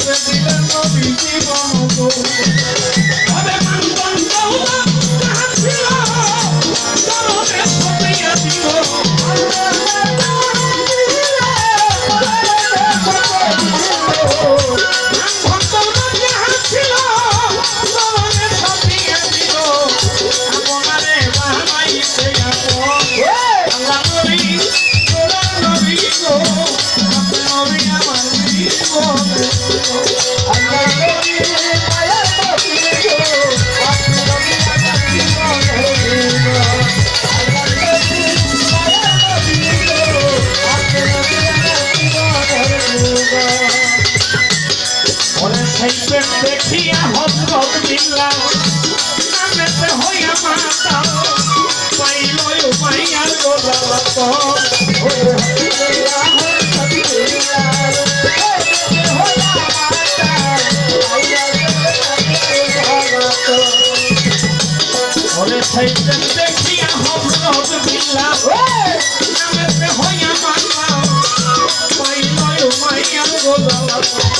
দিলেন নবী জীবন গো তবে মানবন দৌলা কাহা ছিল চরণে ছপিয়া দিল দেখিয়া হজরত বিল্লাহ নামেতে হইয়া মাতা পাইল মাইয়ার গোলাপ দেখিয়া হজরত বিল্লাহ নামেতে হইয়া মাতা পাইল মাইয়ার গোলাপ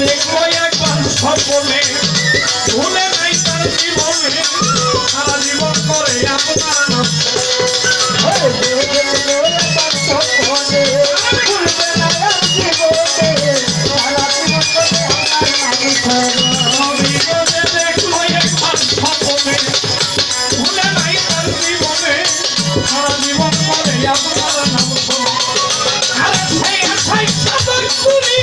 দেখো একবার স্বপ্নে ভুলে নাই তার জীবনে সারা জীবন করে আপনার নাম দেখো একবার স্বপ্নে ভুলে নাই তার জীবনে সারা জীবন করে আপনার নাম আরে সেই আশাই সাদর করি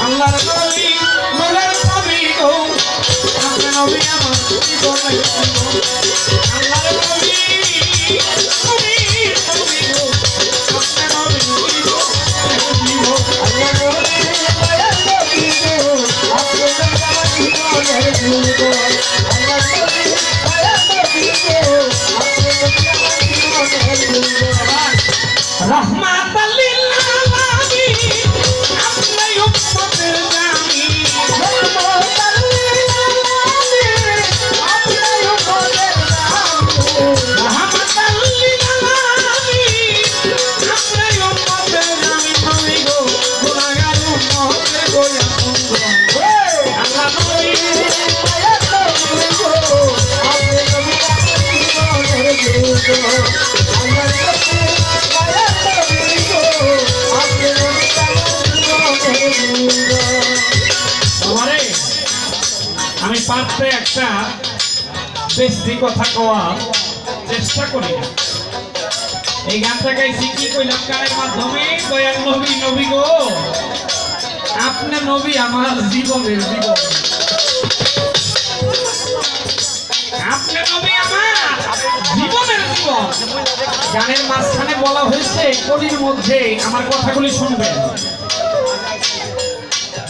আল্লাহর নবী নূরের নবী গো আপনি নবী আমার জীবনে আল্লাহর নবী নবী নবী গো আপনি নবী রহমাত লিল আলামিন আপনি উম্মতের জামি রহমাত লিল আলামিন আপনি উম্মতের জামি রহমাত লিল আলামিন আপনি উম্মতের জামি তুমি গো গুনাহগার উম্মতের গো আল্লাহ নবী আয়াত নবী গো আপনি নবী আল্লাহ আমি পারতে একটা বেশি কথা কওয়ার চেষ্টা করি না এই গানটা গাইছি কি কইলাম গানের মাধ্যমে দয়াল নবী নবী গো আপনি নবী আমার জীবনের জীবন আপনি নবী আমার জীবনের জীবন গানের মাঝখানে বলা হয়েছে কলির মধ্যে আমার কথাগুলি শুনবেন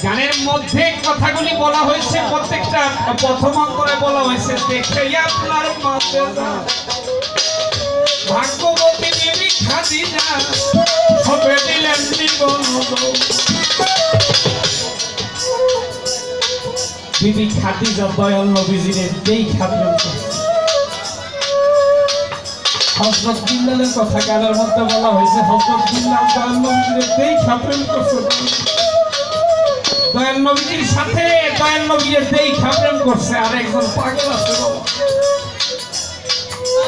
গানের মধ্যে কথাগুলি বলা হয়েছে প্রত্যেকটা প্রথম অঙ্করে বলা হয়েছে দেখে আপনার মাঝে ভাগ্যবতী দেবী খাদিজা সবে দিলেন জীবন বিবি খাদিজা দয়াল নবীজিরে দেখা প্রেম করছে। হযরত বিল্লালের কথা গানের মধ্যে বলা হয়েছে, হযরত বিল্লাল দয়াল নবীজিরে দেখা প্রেম করছে। দয়াল নবীজির সাথে দয়াল নবীরে দেখা প্রেম করছে। আর একজন পাগল আছে বাবা,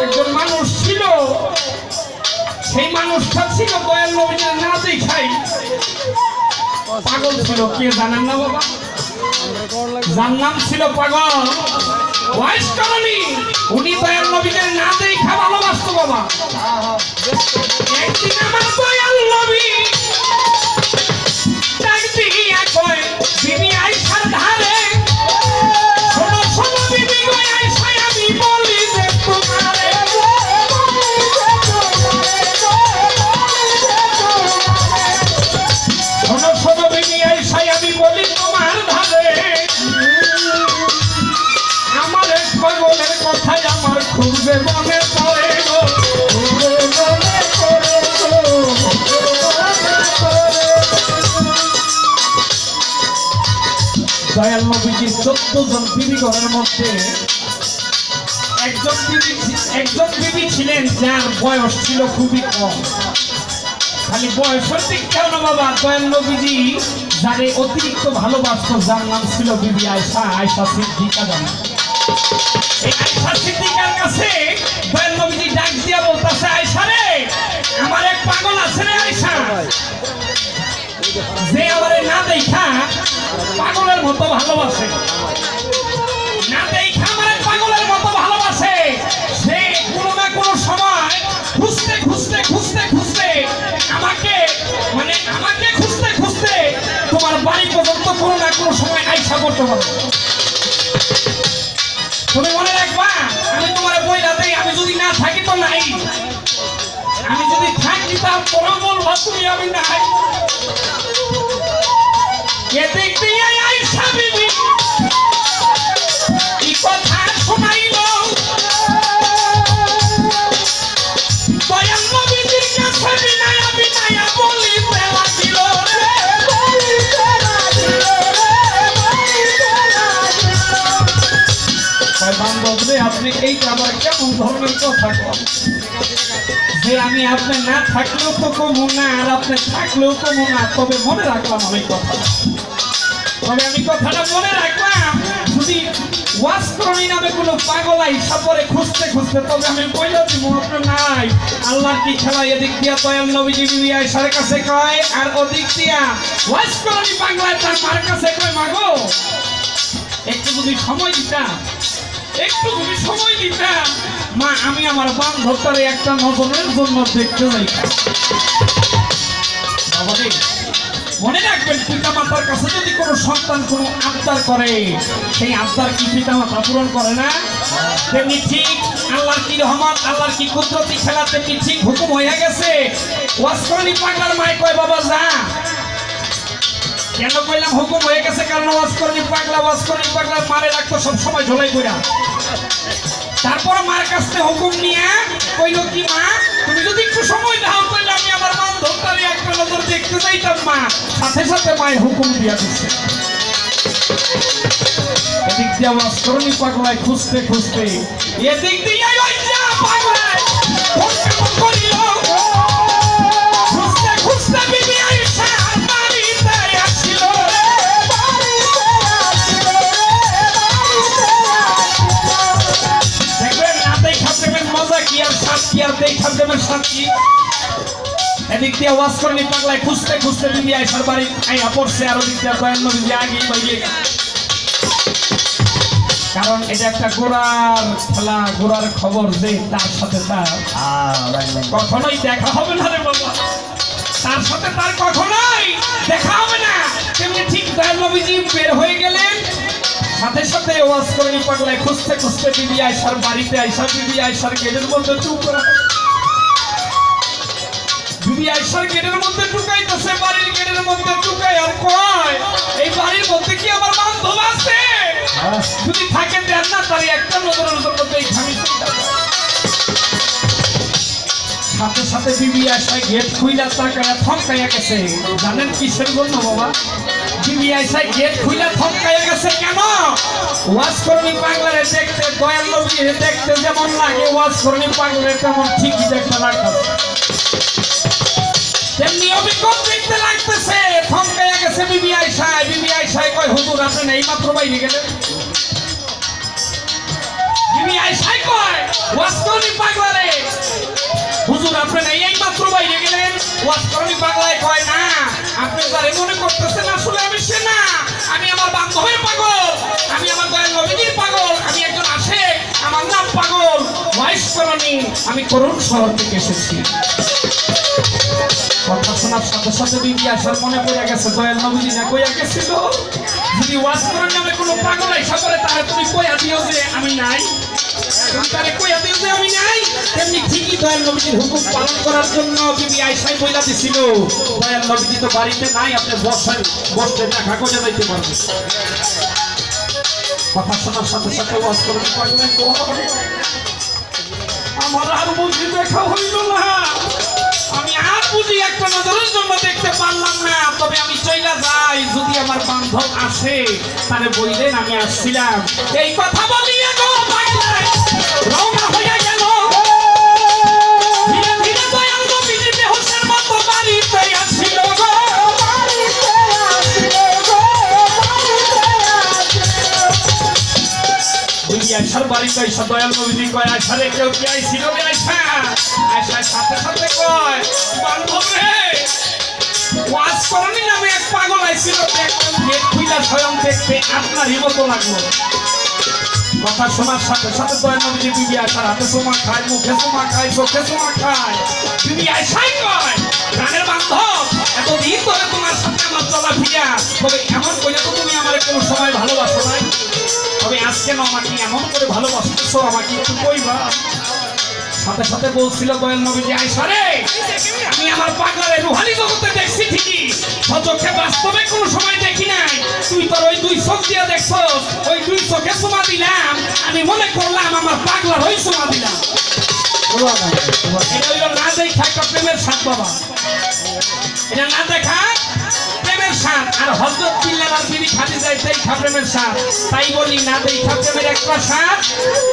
একজন মানুষ ছিল, সেই মানুষটা ছিল দয়াল নবীজির না দেখাই পাগল ছিল। কে জানেন না বাবা? যার নাম ছিল পাগল ওয়াইস করণী। উনি দয়াল নবীদের না দেখা ভালোবাসতো বাবা। একদিন আমার দয়াল নবী ডাক দিয়া কয়, বিবি আয়েশার ধারে, শোনো শোনো বিবি গো আয়েশা, আমি বলি যে তোমারে, শোনো শোনো বিবি আয়েশা, আমি বলি তোমার ধারে, আমার এক পাগলের কথাই আমার খুঁজে মনে পড়ে গো, মনে পড়ে গো। দয়াল নবীজির 14 জন বিবি ঘরের মধ্যে একজন বিবি ছিলেন যার বয়স ছিল খুবই কম। খালি বয়সের দিক কেন বাবা, দয়াল নবীজি যারে অতিরিক্ত ভালোবাসতো, যার নাম ছিল বিবি আয়েশা, আয়েশা সিদ্দিকা জানা। এই আয়েশা সিদ্দিকার কাছে দয়াল নবীজি ডাক দিয়া বলতাছে, আয়েশা রে, আমার এক পাগল আছে রে আয়েশা, যে আমারে না দেখা পাগলের মতো ভালোবাসে, না দেখা আমারে পাগলের মতো ভালোবাসে। সে কোনো না কোনো সময় খুঁজতে খুঁজতে খুঁজতে খুঁজতে আমাকে খুঁজতে খুঁজতে তোমার বাড়ি পর্যন্ত কোনো না কোনো সময় আইসা করতে হবে। তুমি মনে রাখবা, আমি তোমার বই রাতে, আমি যদি না থাকি তো নাই, আমি যদি থাকি তারপরেও বলবো তুমি আমি নাই। এদিক দিয়ে আয়েশা বিবি কি কথা শোনাইল দয়াল নবীজির কাছে, বিনায়া বিনায়া বলিতে লাগিল রে, বলিতে লাগিল রে, বলিতে লাগিল। বান্ধব রে, আপনি এইটা আবার কেমন ধরনের কথা কন, যে আমি আপনি না থাকলেও তো কমু না, আর আপনি থাকলেও কমু না। তবে মনে রাখলাম আমি কথাটা, তবে আমি কথাটা মনে রাখলাম, যদি ওয়াজ করণী নামে কোনো পাগল আইসা পরে খুঁজতে খুঁজতে, তবে আমি বইলা দিব আপনার নাই। আল্লাহর কি খেলা, এদিক দিয়া দয়াল নবীজি বিবি আয়েশার কাছে কয়, আর ওদিক দিয়া ওয়াজ করণী বাংলায় তার মার কাছে কয়, মাগো একটু যদি সময় দিতাম, একটু যদি সময় দিতাম মা, আমি আমার বান্ধবটারে একটা নজরের জন্য দেখতে যাইতাম। বাবা রে, মনে রাখবেন, পিতামাতার কাছে যদি কোনো সন্তান কোনো আবদার করে, সেই আবদার কি পিতামাতা পূরণ করে না? তেমনি ঠিক আল্লাহর কি রহমত, আল্লাহর কি কুদরতি খেলা, তেমনি ঠিক হুকুম হয়ে গেছে। ওয়াজ করণী পাগলার মায় কয়, বাবা যা। কেন কইলাম হুকুম হয়ে গেছে? কারণ ওয়াজ করণী পাগলার মারে রাখতো সবসময় ঝোলাই কইরা। তারপর মার কাছে হুকুম নিয়ে কইল কি, মা তুমি যদি একটু সময় দাও কইলে আমি আমার বান্ধবটারে একটা নজর দেখতে যাইতাম। মা সাথে সাথে মায়ের হুকুম দিয়া দিচ্ছে। এদিক দিয়ে ওয়াজ করণী পাগলায় খুঁজতে খুঁজতে এদিক দিয়ে পাগলায় করিল, খুঁজতে খুঁজতে বিবি আয়েশা বাড়িতে আসিল রে, বাড়িতে আসিল রে, বাড়িতে আসিল। দেখবেন না দেখা প্রেমের মজা কি, আর সাথ কি, আর দেখা প্রেমের সাথ কি। এদিক দিয়ে ওয়াজ করণী পাগলায় খুঁজতে খুঁজতে বিবি আয়েশার বাড়ি আইয়া পড়ছে, আর ওদিক দিয়ে দয়াল নবীজি আগেই বাইরে। কারণ এটা একটা গোড়ার খেলা, গোড়ার খবর, যে তার সাথে তার কখনোই দেখা হবে না রে বাবা, তার সাথে তার কখনোই দেখা হবে না। তেমনি ঠিক দয়াল নবীজি বের হয়ে গেলেন, সাথে সাথে ওয়াজ করণী পাগলায় খুঁজতে খুঁজতে বিবি আয়েশার বাড়িতে আয়েশা, বিবি আয়েশার গেটের মধ্যে চুপ করা, বিবি আয়েশার গেটের মধ্যে ঢুকাইতেছে, বাড়ির গেটের মধ্যে ঢুকাই আর কয়, এই বাড়ির মধ্যে কি আমার বান্ধব আছে? যদি থাকে দেন না, তার একটা নজরের জন্য সাথে সাথে বিবি আয়েশা গেট খুইলা তাকায়া থমকাইয়া গেছে। জানেন কিসের জন্য বাবা? বিবি আয়েশা গেট খুইলা থমকাইয়া গেছে কেন? ওয়াজ করনি পাগলারে দেখতে দয়াল নবী দেখতে যেমন লাগে ওয়াজ করনি পাগলারে তেমন ঠিকই দেখতে লাগতেছে তেমনি অবিকল দেখতে লাগতেছে থমকাইয়া গেছে বিবি আয়েশায় কয় হুজুর আপনি এই মাত্র বাইরে গেলেন বিবি আয়েশায় কয় ওয়াজ করনি পাগলারে হুজুর আপনি এই মাত্র বাইরে গেলেন ওয়াজ করনি পাগলায় কয় না আপনি যারে মনে করতেছেন আসলে আমি সে না আমি আমার বান্ধবের পাগল আমি আমার দয়াল নবীজির পাগল আমি একজন আশেক আমার নাম পাগল ওয়াইস করনি আমি করুণ শহর থেকে এসেছি কথা শোনার সাথে সাথে বিবি আসার মনে পড়ে গেছে দয়াল নবীজি না কইয়া গেছিল যদি ওয়াজ করার নামে কোনো পাগল আইসা করে তাহলে তুমি কইয়া দিও যে আমি নাই তুমি তারে কইয়া দিও যে আমি নাই তেমনি ঠিকই দয়াল নবীজির হুকুম পালন করার জন্য বিবি আয়েশাই বইলা দিছিল দয়াল নবীজি তো বাড়িতে নাই আপনি বসতে দেখা করে যাইতে পারবেন কথা শোনার সাথে সাথে ওয়াজ করতে পারবেন আমার আর বুঝি দেখা হইল না আমি আর বুঝি একটা নজরের জন্য দেখতে পারলাম না তবে আমি চইলা যাই যদি আমার বান্ধব আসে তারে বললেন আমি আসছিলাম এই কথা বলিয়া গো পাগলায় রওনা হইয়া গেল ধীরে ধীরে দয়াল নবীজি বেহুশের মতো বাড়িতে আসিল গো আয়েশার বাড়িতে আইসা দয়াল নবীজি কয় আয়েশা রে কেউ কি আইছিল রে আয়েশার সাথে সাথে কয় বান্ধব রে ওয়াজ করনি নামে এক পাগল আইছিল দেখলাম গেট খুইলা স্বয়ং দেখতে আপনারই মতো লাগলো কথা শোনার সাথে সাথে দয়াল নবীজি বিবি আয়েশার হাতে চুমা খায় মুখে চুমা খায় চোখে চুমা খায় বিবি আয়েশাই কয় প্রাণের বান্ধব এতদিন ধরে তোমার সাথে আমার চলাফেরা তবে এমন কইলে তো তুমি আমার কোনো সময় ভালোবাসো নাই তবে আজকে না আমাকে এমন করে ভালোবাসতেছো আমাকে একটু কইবা সাথে সাথে বলছিল দয়াল নবীজি আয়েশা রে আমি আমার পাগলারে রুহানি জগতে দেখছি ঠিকই সচক্ষে বাস্তবে কোনো সময় দেখি নাই তুই তোর ওই দুই চোখ দিয়ে দেখছস ওই দুই চোখে চুমা দিলাম আমি মনে করলাম আমার পাগলার ওই চুমা দিলাম এটা হইল না দেখা একটা প্রেমের স্বাদ বাবা এটা না দেখা প্রেমের স্বাদ আর হযরত বিল্লাল আর বিবি খাদিজার দেখা প্রেমের স্বাদ তাই বলি না দেখা প্রেমের একটা স্বাদ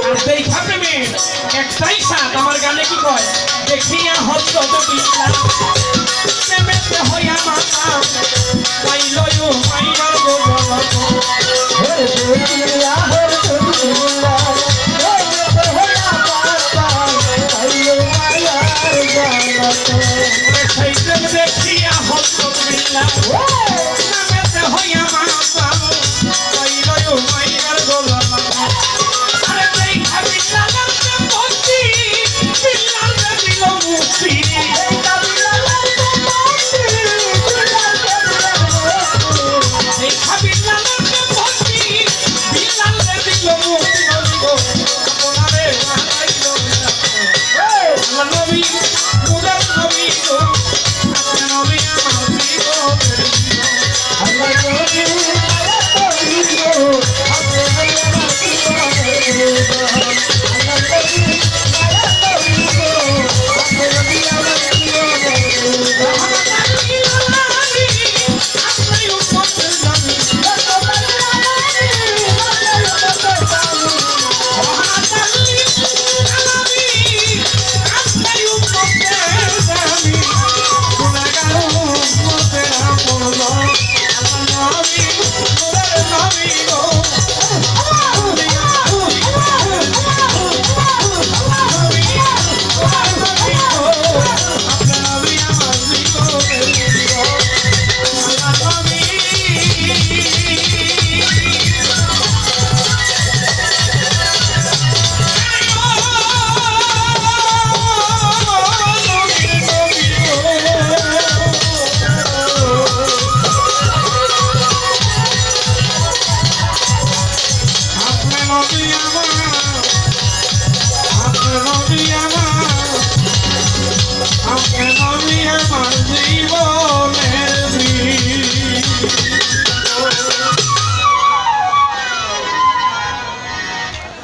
আর দেখা প্রেমের একটাই স্বাদ আমার গানে কি কয় দেখিয়া হযরত বিল্লাল প্রেমেতে হইয়া মাতা পাইলো ও মাইয়ার গো হে দেখিয়া হযরত বিল্লাল প্রেমেতে হইয়া মাতা পাইলো মাইয়ার গো সেই প্রেম দেখিয়া হযরত বিল্লাল